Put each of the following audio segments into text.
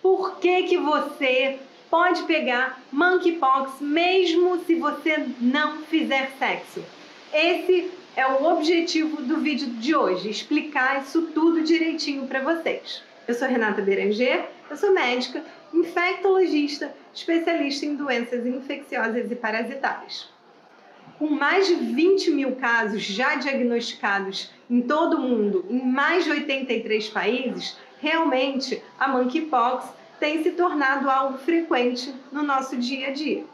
por que você pode pegar monkeypox mesmo se você não fizer sexo. Esse é o objetivo do vídeo de hoje, explicar isso tudo direitinho para vocês. Eu sou Renata Beranger, eu sou médica, infectologista, especialista em doenças infecciosas e parasitárias. Com mais de 20 mil casos já diagnosticados em todo o mundo, em mais de 83 países, realmente a monkeypox tem se tornado algo frequente no nosso dia a dia.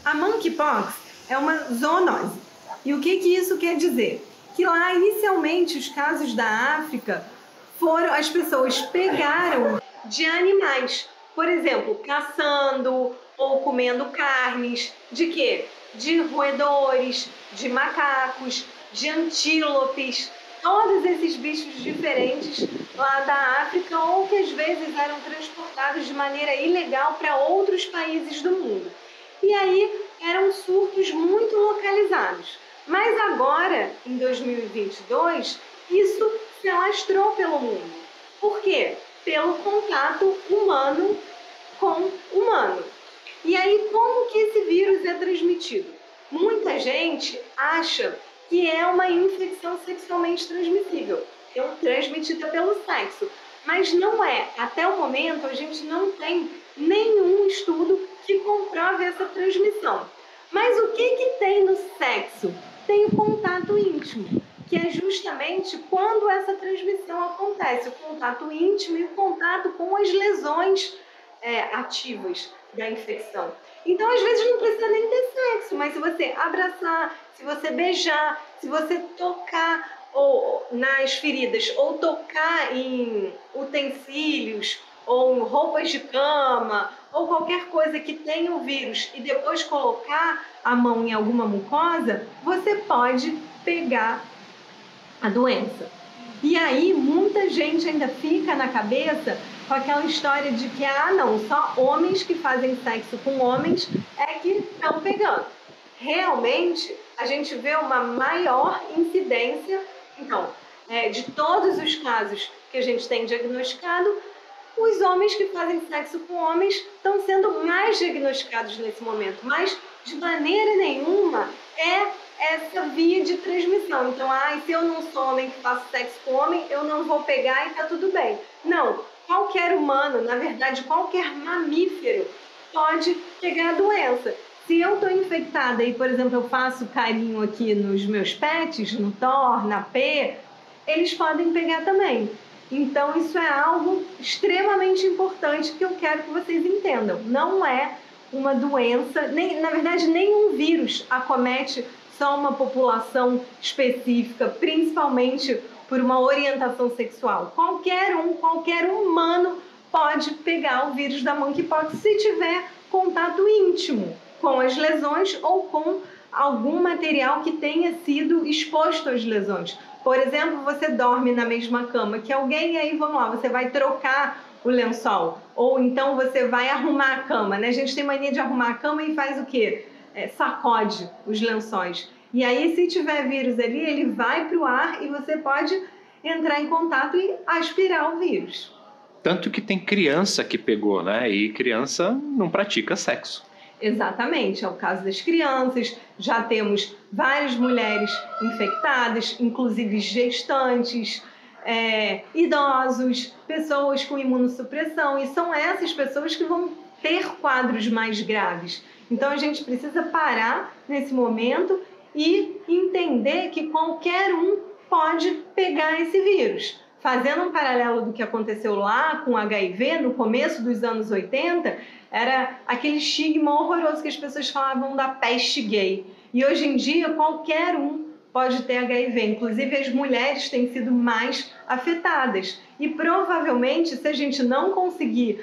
A monkeypox é uma zoonose. E o que isso quer dizer? Que lá, inicialmente, os casos da África as pessoas pegaram de animais. Por exemplo, caçando ou comendo carnes. De quê? De roedores, de macacos, de antílopes. Todos esses bichos diferentes lá da África ou que às vezes eram transportados de maneira ilegal para outros países do mundo. E aí eram surtos muito localizados. Mas agora, em 2022, isso se alastrou pelo mundo. Por quê? Pelo contato humano com humano. E aí, como que esse vírus é transmitido? Muita gente acha que é uma infecção sexualmente transmissível, transmitida pelo sexo. Mas não é. Até o momento, a gente não tem nenhum estudo que comprove essa transmissão. Mas o que tem no sexo? Tem o contato íntimo, que é justamente quando essa transmissão acontece, o contato íntimo e o contato com as lesões ativas da infecção. Então, às vezes, não precisa nem ter sexo, mas se você abraçar, se você beijar, se você tocar nas feridas, ou tocar em utensílios, ou roupas de cama, ou qualquer coisa que tenha o vírus e depois colocar a mão em alguma mucosa, você pode pegar a doença. E aí, muita gente ainda fica na cabeça com aquela história de que, não, só homens que fazem sexo com homens é que estão pegando. Realmente, a gente vê uma maior incidência, então, de todos os casos que a gente tem diagnosticado, os homens que fazem sexo com homens estão sendo mais diagnosticados nesse momento, mas de maneira nenhuma é essa via de transmissão. Então, se eu não sou homem que faço sexo com homem, eu não vou pegar e tá tudo bem. Não, qualquer humano, na verdade, qualquer mamífero pode pegar a doença. Se eu estou infectada e, por exemplo, eu faço carinho aqui nos meus pets, no Thor, na P, eles podem pegar também. Então, isso é algo extremamente importante que eu quero que vocês entendam. Não é uma doença, na verdade, nenhum vírus acomete só uma população específica, principalmente por uma orientação sexual. Qualquer humano pode pegar o vírus da monkeypox se tiver contato íntimo com as lesões ou com algum material que tenha sido exposto às lesões. Por exemplo, você dorme na mesma cama que alguém e aí, vamos lá, você vai trocar o lençol. Ou então você vai arrumar a cama, né? A gente tem mania de arrumar a cama e faz o quê? Sacode os lençóis. E aí, se tiver vírus ali, ele vai para o ar e você pode entrar em contato e aspirar o vírus. Tanto que tem criança que pegou, né? E criança não pratica sexo. Exatamente, é o caso das crianças, já temos várias mulheres infectadas, inclusive gestantes, idosos, pessoas com imunossupressão, e são essas pessoas que vão ter quadros mais graves. Então a gente precisa parar nesse momento e entender que qualquer um pode pegar esse vírus. Fazendo um paralelo do que aconteceu lá com HIV, no começo dos anos 80, era aquele estigma horroroso que as pessoas falavam da peste gay. E hoje em dia, qualquer um pode ter HIV. Inclusive, as mulheres têm sido mais afetadas. E provavelmente, se a gente não conseguir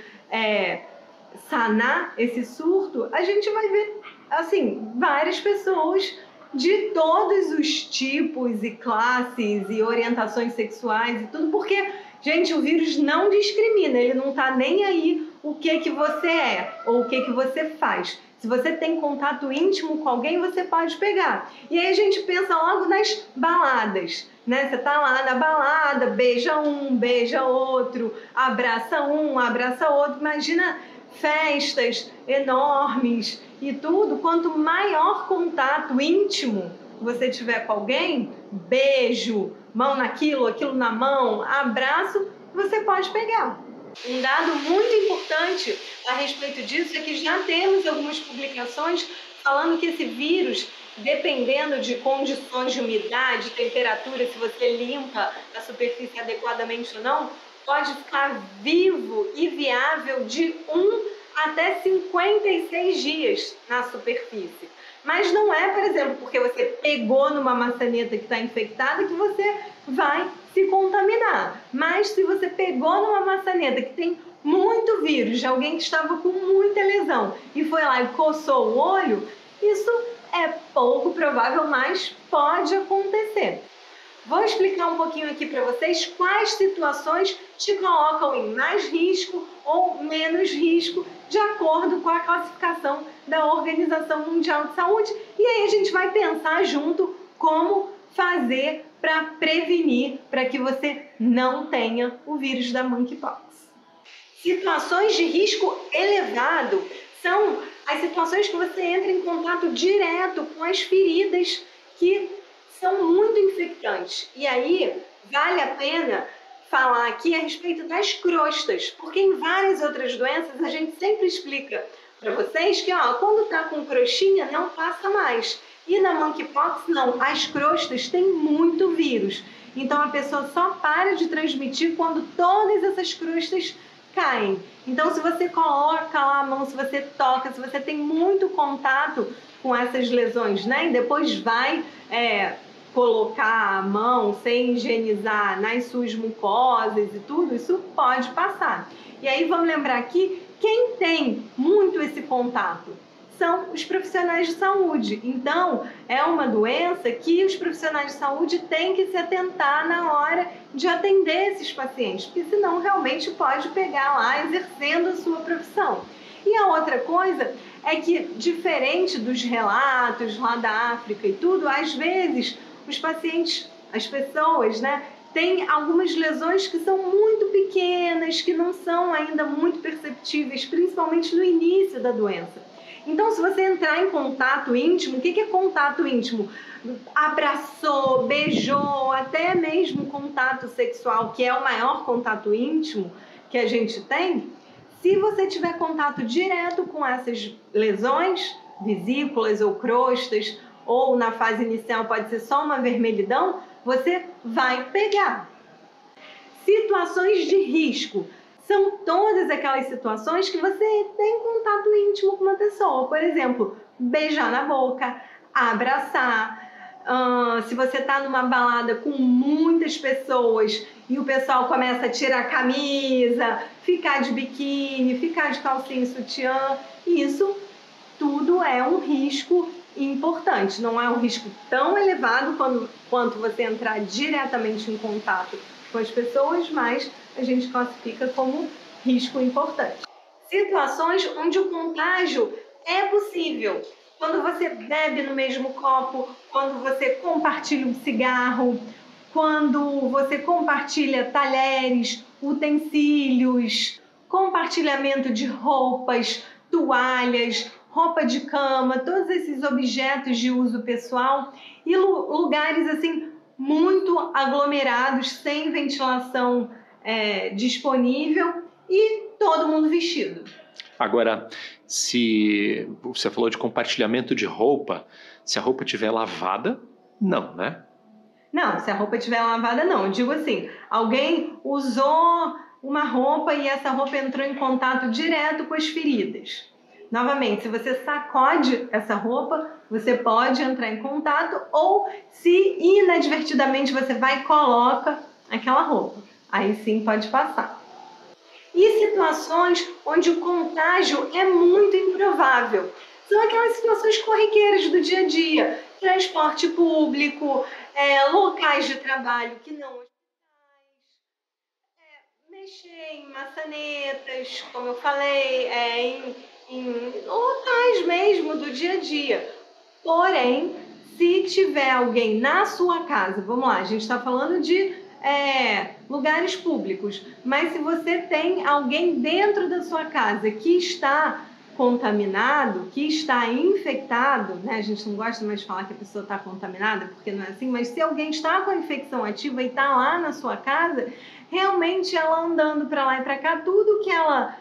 sanar esse surto, a gente vai ver, assim, várias pessoas de todos os tipos e classes e orientações sexuais e tudo, porque, gente, o vírus não discrimina, ele não tá nem aí o que você é ou o que você faz. Se você tem contato íntimo com alguém, você pode pegar. E aí a gente pensa logo nas baladas, né? Você tá lá na balada, beija um, beija outro, abraça um, abraça outro. Imagina festas enormes e tudo. Quanto maior contato íntimo você tiver com alguém, beijo, mão naquilo, aquilo na mão, abraço, você pode pegar. Um dado muito importante a respeito disso é que já temos algumas publicações falando que esse vírus, dependendo de condições de umidade, temperatura, se você limpa a superfície adequadamente ou não, pode ficar vivo e viável de 1 até 56 dias na superfície. Mas não é, por exemplo, porque você pegou numa maçaneta que está infectada que você vai se contaminar. Mas se você pegou numa maçaneta que tem muito vírus, de alguém que estava com muita lesão e foi lá e coçou o olho, isso é pouco provável, mas pode acontecer. Vou explicar um pouquinho aqui para vocês quais situações te colocam em mais risco ou menos risco, de acordo com a classificação da Organização Mundial de Saúde. E aí a gente vai pensar junto como fazer para prevenir, para que você não tenha o vírus da monkeypox. Situações de risco elevado são as situações que você entra em contato direto com as feridas que são muito infectantes. E aí vale a pena falar aqui a respeito das crostas, porque em várias outras doenças a gente sempre explica para vocês que quando está com crostinha não passa mais. E na monkeypox não, as crostas têm muito vírus. Então a pessoa só para de transmitir quando todas essas crostas caem. Então se você coloca lá a mão, se você toca, se você tem muito contato com essas lesões, né? E depois vai colocar a mão sem higienizar nas suas mucosas e tudo, isso pode passar. E aí vamos lembrar aqui, quem tem muito esse contato são os profissionais de saúde. Então, é uma doença que os profissionais de saúde têm que se atentar na hora de atender esses pacientes, porque senão realmente pode pegar lá exercendo a sua profissão. E a outra coisa é que, diferente dos relatos lá da África e tudo, às vezes os pacientes, as pessoas, né, têm algumas lesões que são muito pequenas, que não são ainda muito perceptíveis, principalmente no início da doença. Então, se você entrar em contato íntimo, o que é contato íntimo? Abraçou, beijou, até mesmo contato sexual, que é o maior contato íntimo que a gente tem. Se você tiver contato direto com essas lesões, vesículas ou crostas, ou na fase inicial pode ser só uma vermelhidão, você vai pegar. Situações de risco são todas aquelas situações que você tem contato íntimo com uma pessoa. Por exemplo, beijar na boca, abraçar. Se você está numa balada com muitas pessoas e o pessoal começa a tirar a camisa, ficar de biquíni, ficar de calcinha e sutiã, isso tudo é um risco importante. Não é um risco tão elevado quanto você entrar diretamente em contato com as pessoas, mas a gente classifica como risco importante. Situações onde o contágio é possível. Quando você bebe no mesmo copo, quando você compartilha um cigarro, quando você compartilha talheres, utensílios, compartilhamento de roupas, toalhas, roupa de cama, todos esses objetos de uso pessoal e lugares assim muito aglomerados, sem ventilação disponível e todo mundo vestido. Agora, se você falou de compartilhamento de roupa, se a roupa estiver lavada, não, né? Não, se a roupa estiver lavada, não. Eu digo assim, alguém usou uma roupa e essa roupa entrou em contato direto com as feridas. Novamente, se você sacode essa roupa, você pode entrar em contato, ou se inadvertidamente você vai e coloca aquela roupa. Aí sim pode passar. E situações onde o contágio é muito improvável. São aquelas situações corriqueiras do dia a dia. Transporte público, locais de trabalho que não hospitais, mexer em maçanetas, como eu falei, em locais mesmo do dia a dia. Porém, Se tiver alguém na sua casa, vamos lá, a gente está falando de lugares públicos, mas se você tem alguém dentro da sua casa que está contaminado, que está infectado, né? A gente não gosta mais de falar que a pessoa está contaminada, porque não é assim, mas se alguém está com a infecção ativa e está lá na sua casa, realmente ela andando para lá e para cá, tudo que ela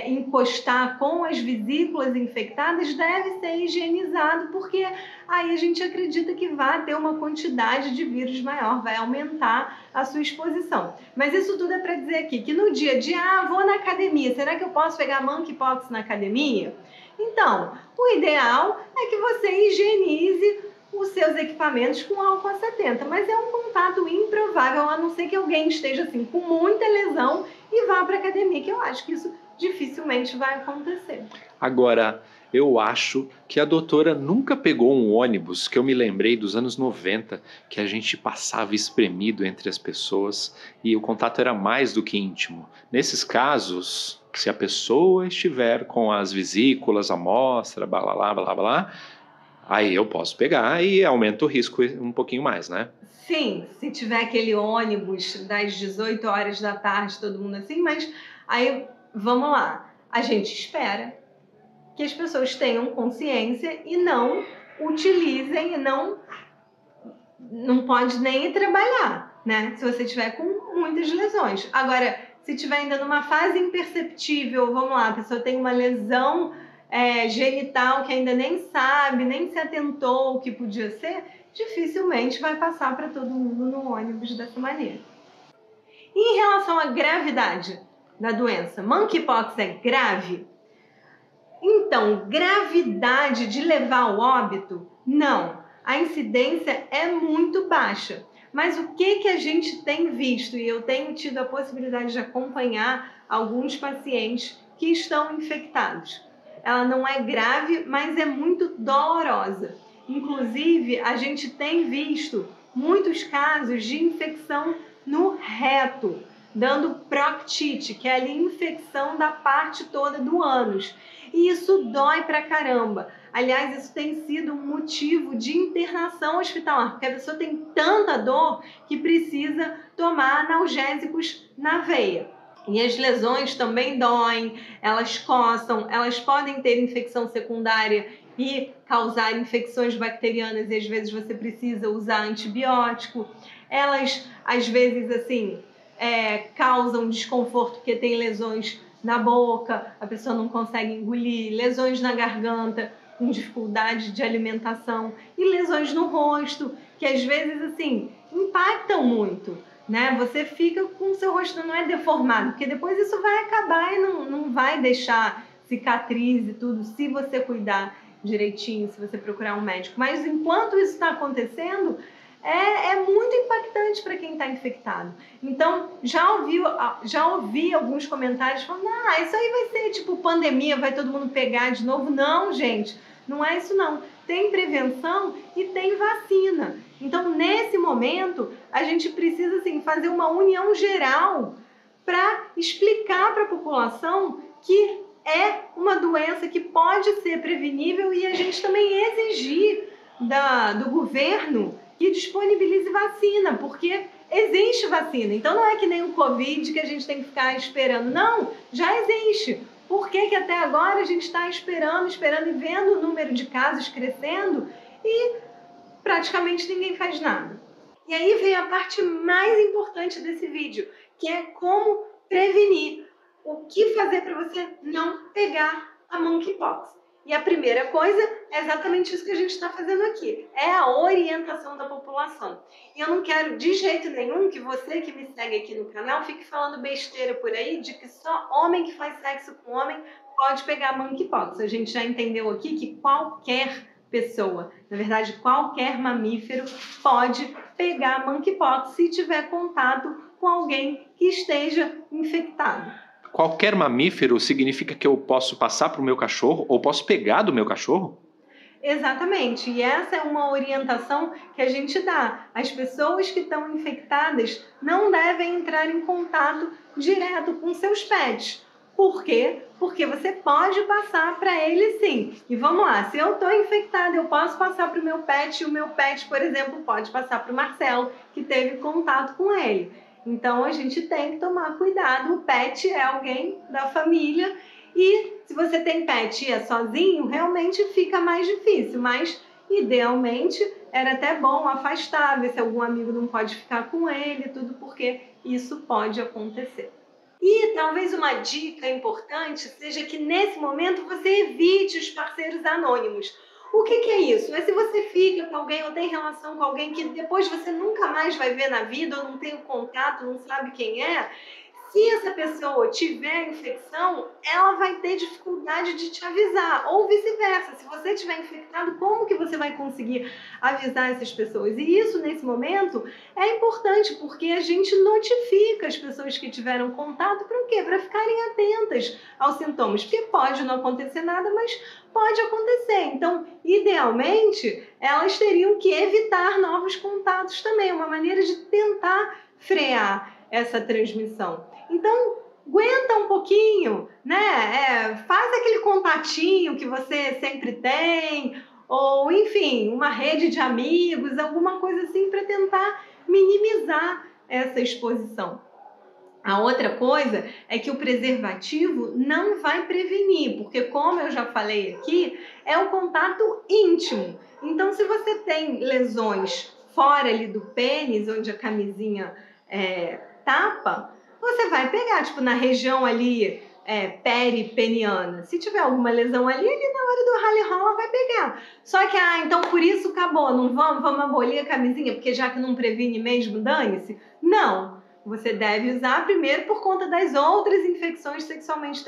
encostar com as vesículas infectadas deve ser higienizado, porque aí a gente acredita que vai ter uma quantidade de vírus maior, vai aumentar a sua exposição. Mas isso tudo é para dizer aqui que no dia a dia, vou na academia, será que eu posso pegar monkeypox na academia? Então, o ideal é que você higienize os seus equipamentos com álcool 70, mas é um contato improvável, a não ser que alguém esteja assim com muita lesão e vá para a academia, que eu acho que isso dificilmente vai acontecer. Agora, eu acho que a doutora nunca pegou um ônibus, que eu me lembrei dos anos 90, que a gente passava espremido entre as pessoas e o contato era mais do que íntimo. Nesses casos, se a pessoa estiver com as vesículas, amostra, blá, blá, blá, blá, aí eu posso pegar e aumenta o risco um pouquinho mais, né? Sim, se tiver aquele ônibus das 18 horas da tarde, todo mundo assim, mas aí, vamos lá, a gente espera que as pessoas tenham consciência e não utilizem, e não pode nem ir trabalhar, né? Se você tiver com muitas lesões. Agora, se tiver ainda numa fase imperceptível, vamos lá, a pessoa tem uma lesão genital que ainda nem sabe, nem se atentou o que podia ser, dificilmente vai passar para todo mundo no ônibus dessa maneira. E em relação à gravidade da doença, monkeypox é grave? Então, gravidade de levar ao óbito? Não. A incidência é muito baixa. Mas o que a gente tem visto? E eu tenho tido a possibilidade de acompanhar alguns pacientes que estão infectados. Ela não é grave, mas é muito dolorosa. Inclusive, a gente tem visto muitos casos de infecção no reto, dando proctite, que é ali infecção da parte toda do ânus. E isso dói pra caramba. Aliás, isso tem sido um motivo de internação hospitalar, porque a pessoa tem tanta dor que precisa tomar analgésicos na veia. E as lesões também doem, elas coçam, elas podem ter infecção secundária e causar infecções bacterianas e às vezes você precisa usar antibiótico. Elas, às vezes, assim, causam desconforto porque tem lesões na boca, a pessoa não consegue engolir, lesões na garganta, com dificuldade de alimentação e lesões no rosto, que às vezes, assim, impactam muito, né? Você fica com o seu rosto não é deformado, porque depois isso vai acabar e não vai deixar cicatriz e tudo, se você cuidar direitinho, se você procurar um médico. Mas enquanto isso está acontecendo, é muito impactante para quem está infectado. Então, já ouvi alguns comentários falando, isso aí vai ser tipo pandemia, vai todo mundo pegar de novo. Não, gente, não é isso não. Tem prevenção e tem vacina. Então, nesse momento, a gente precisa assim, fazer uma união geral para explicar para a população que é uma doença que pode ser prevenível e a gente também exigir do governo que disponibilize vacina, porque existe vacina. Então não é que nem o Covid que a gente tem que ficar esperando. Não, já existe. Por que até agora a gente está esperando e vendo o número de casos crescendo e praticamente ninguém faz nada? E aí vem a parte mais importante desse vídeo, que é como prevenir. O que fazer para você não pegar a monkeypox? E a primeira coisa é exatamente isso que a gente está fazendo aqui, é a orientação da população. E eu não quero de jeito nenhum que você que me segue aqui no canal fique falando besteira por aí de que só homem que faz sexo com homem pode pegar monkeypox. A gente já entendeu aqui que qualquer pessoa, na verdade qualquer mamífero pode pegar monkeypox se tiver contato com alguém que esteja infectado. Qualquer mamífero significa que eu posso passar para o meu cachorro ou posso pegar do meu cachorro? Exatamente, e essa é uma orientação que a gente dá. As pessoas que estão infectadas não devem entrar em contato direto com seus pets. Por quê? Porque você pode passar para ele sim. E vamos lá, se eu estou infectada, eu posso passar para o meu pet, e o meu pet, por exemplo, pode passar para o Marcelo, que teve contato com ele. Então a gente tem que tomar cuidado. O pet é alguém da família e se você tem pet e é sozinho, realmente fica mais difícil, mas idealmente era até bom afastar, ver se algum amigo não pode ficar com ele, tudo, porque isso pode acontecer. E talvez uma dica importante seja que nesse momento você evite os parceiros anônimos. O que é isso? É se você fica com alguém ou tem relação com alguém que depois você nunca mais vai ver na vida ou não tem o contato, não sabe quem é. Se essa pessoa tiver infecção, ela vai ter dificuldade de te avisar, ou vice-versa. Se você tiver infectado, como que você vai conseguir avisar essas pessoas? E isso, nesse momento, é importante, porque a gente notifica as pessoas que tiveram contato para o quê? Para ficarem atentas aos sintomas, porque pode não acontecer nada, mas pode acontecer. Então, idealmente, elas teriam que evitar novos contatos também, uma maneira de tentar frear essa transmissão. Então, aguenta um pouquinho, né? Faz aquele contatinho que você sempre tem, ou enfim, uma rede de amigos, alguma coisa assim para tentar minimizar essa exposição. A outra coisa é que o preservativo não vai prevenir, porque como eu já falei aqui, é um contato íntimo. Então, se você tem lesões fora ali do pênis, onde a camisinha tapa, você vai pegar, tipo, na região ali peripeniana. Se tiver alguma lesão ali na hora do rally rola vai pegar. Só que, então por isso acabou, não vamos abolir a camisinha, porque já que não previne mesmo, dane-se? Não, você deve usar primeiro por conta das outras infecções sexualmente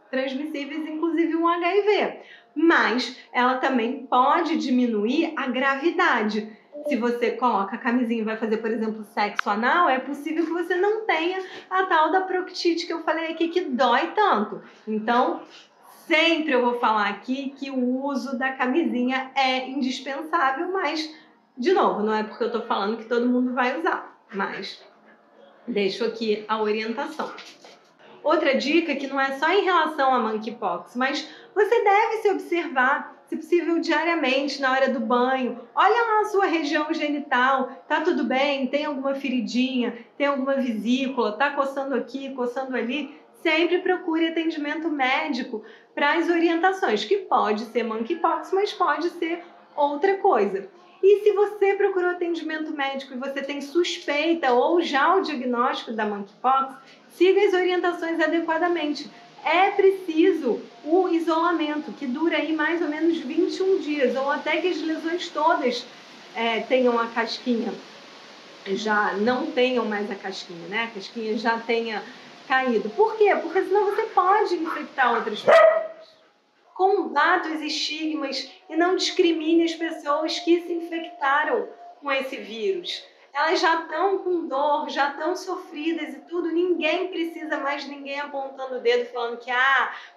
transmissíveis, inclusive o HIV. Mas ela também pode diminuir a gravidade. Se você coloca a camisinha e vai fazer, por exemplo, sexo anal, é possível que você não tenha a tal da proctite que eu falei aqui, que dói tanto. Então, sempre eu vou falar aqui que o uso da camisinha é indispensável, mas, de novo, não é porque eu tô falando que todo mundo vai usar, mas deixo aqui a orientação. Outra dica que não é só em relação a monkeypox, mas você deve se observar, se possível diariamente, na hora do banho. Olha lá a sua região genital, tá tudo bem? Tem alguma feridinha? Tem alguma vesícula? Tá coçando aqui, coçando ali? Sempre procure atendimento médico para as orientações, que pode ser monkeypox, mas pode ser outra coisa. E se você procurou atendimento médico e você tem suspeita ou já o diagnóstico da monkeypox, siga as orientações adequadamente. É preciso o isolamento, que dura aí mais ou menos 21 dias, ou até que as lesões todas tenham a casquinha, já não tenham mais a casquinha, né? A casquinha já tenha caído. Por quê? Porque senão você pode infectar outras pessoas. Combata os estigmas e não discrimine as pessoas que se infectaram com esse vírus. Elas já estão com dor, já estão sofridas e tudo, ninguém precisa mais ninguém apontando o dedo falando que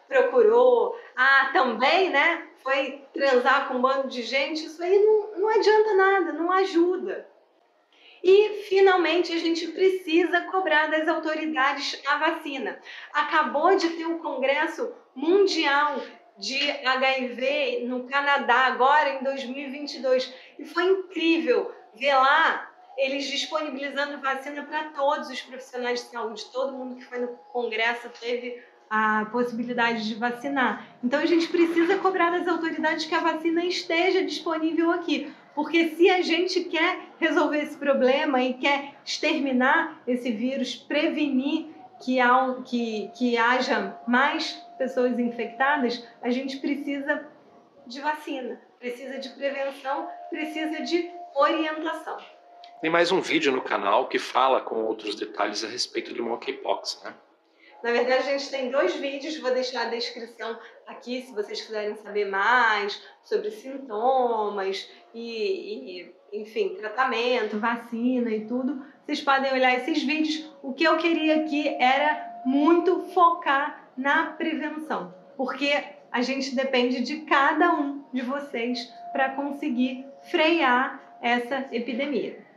procurou, também, né, foi transar com um bando de gente. Isso aí não adianta nada, não ajuda. E, finalmente, a gente precisa cobrar das autoridades a vacina. Acabou de ter um congresso mundial de HIV no Canadá, agora em 2022. E foi incrível ver lá eles disponibilizando vacina para todos os profissionais de saúde. Todo mundo que foi no congresso teve a possibilidade de vacinar. Então, a gente precisa cobrar das autoridades que a vacina esteja disponível aqui. Porque se a gente quer resolver esse problema e quer exterminar esse vírus, prevenir que haja mais pessoas infectadas, a gente precisa de vacina, precisa de prevenção, precisa de orientação. Tem mais um vídeo no canal que fala com outros detalhes a respeito do monkeypox, né? Na verdade, a gente tem 2 vídeos, vou deixar a descrição aqui, se vocês quiserem saber mais sobre sintomas e enfim, tratamento, vacina e tudo. Vocês podem olhar esses vídeos. O que eu queria aqui era muito focar na prevenção, porque a gente depende de cada um de vocês para conseguir frear essa epidemia.